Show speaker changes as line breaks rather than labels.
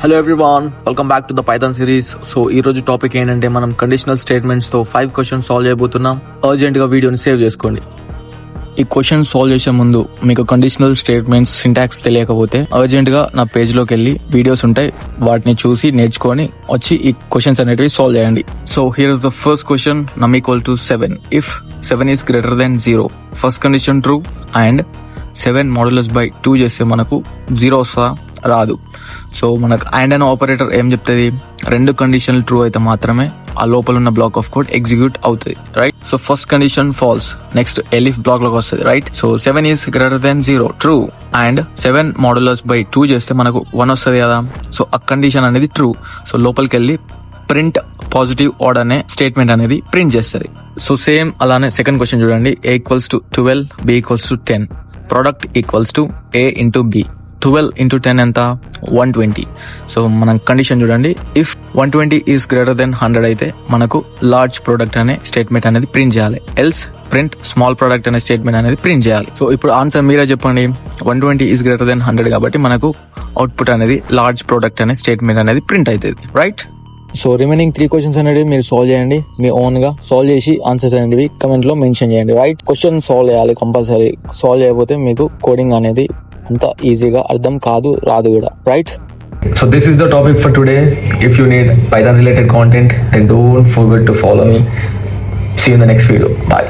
Hello everyone, welcome back to the Python series. So ఈ రోజు topic ఏంటంటే మనం కండిషనల్ స్టేట్మెంట్స్ తో 5 క్వశ్చన్స్ సాల్వ్ చేయబోతున్నాం. అర్జెంట్ గా వీడియోని సేవ్ చేసుకోండి. ఈ క్వశ్చన్ సాల్వ్ చేసే ముందు మీకు కండిషనల్ స్టేట్మెంట్స్ సింటాక్స్ తెలియకపోతే అర్జెంట్ గా నా పేజ్ లోకి వెళ్ళి వీడియోస్ ఉంటాయి, వాటిని చూసి నేర్చుకొని వచ్చి ఈ క్వశ్చన్స్ అనేటివి సాల్వ్ చేయండి. So here is the first question. Num equal to 7 if 7 is greater than 0. First condition true and 7 modulus by 2 చేస్తే మనకు 0 వస్తా రాదు. సో మనకు అండ్ అనే ఆపరేటర్ ఏం చెప్తుంది, రెండు కండిషన్లు ట్రూ అయితే మాత్రమే ఆ లోపల ఉన్న బ్లాక్ ఆఫ్ కోడ్ ఎగ్జిక్యూట్ అవుతుంది, right? So first condition false, next elif block లోకి వస్తుంది, right? So 7 is greater than 0 true and 7 modulus by 2 చేస్తే మనకు 1 వస్తుంది కదా. సో ఆ కండిషన్ అనేది ట్రూ. సో లోపలికి వెళ్ళి ప్రింట్ పాజిటివ్ ఆడ్ అనే స్టేట్మెంట్ అనేది ప్రింట్ చేస్తుంది. సో సేమ్ అలానే సెకండ్ క్వశ్చన్ చూడండి. A equals to 12, B equals to 10. Product equals to A into B. 12 into 10 ఎంత? 120. సో మనం కండిషన్ చూడండి. ఇఫ్ 120 ఈస్ గ్రేటర్ దెన్ 100 అయితే మనకు లార్జ్ ప్రోడక్ట్ అనే స్టేట్మెంట్ అనేది ప్రింట్ చేయాలి. ఎల్స్ ప్రింట్ స్మాల్ ప్రోడక్ట్ అనే స్టేట్మెంట్ అనేది ప్రింట్ చేయాలి. సో ఇప్పుడు ఆన్సర్ మీరే చెప్పండి. 120 ఈస్ గ్రేటర్ దెన్ 100 కాబట్టి మనకు అవుట్పుట్ అనేది లార్జ్ ప్రోడక్ట్ అనే స్టేట్మెంట్ అనేది ప్రింట్ అవుతుంది, రైట్? సో రిమైనింగ్ 3 క్వశ్చన్స్ అనేవి మీరు సాల్వ్ చేయండి. మీ ఓన్ గా సాల్వ్ చేసి ఆన్సర్స్ అనేవి కమెంట్ లో మెన్షన్ చేయండి, రైట్? క్వశ్చన్ సాల్వ్ చేయాలి కంపల్సరీ. సాల్వ్ చేయకపోతే మీకు కోడింగ్ అనేది అంత ఈజీగా అర్థం కాదు, రాదు కూడా, right?
So this is the topic for today. If you need Python related content, then don't forget to follow me. See you in the next video. Bye.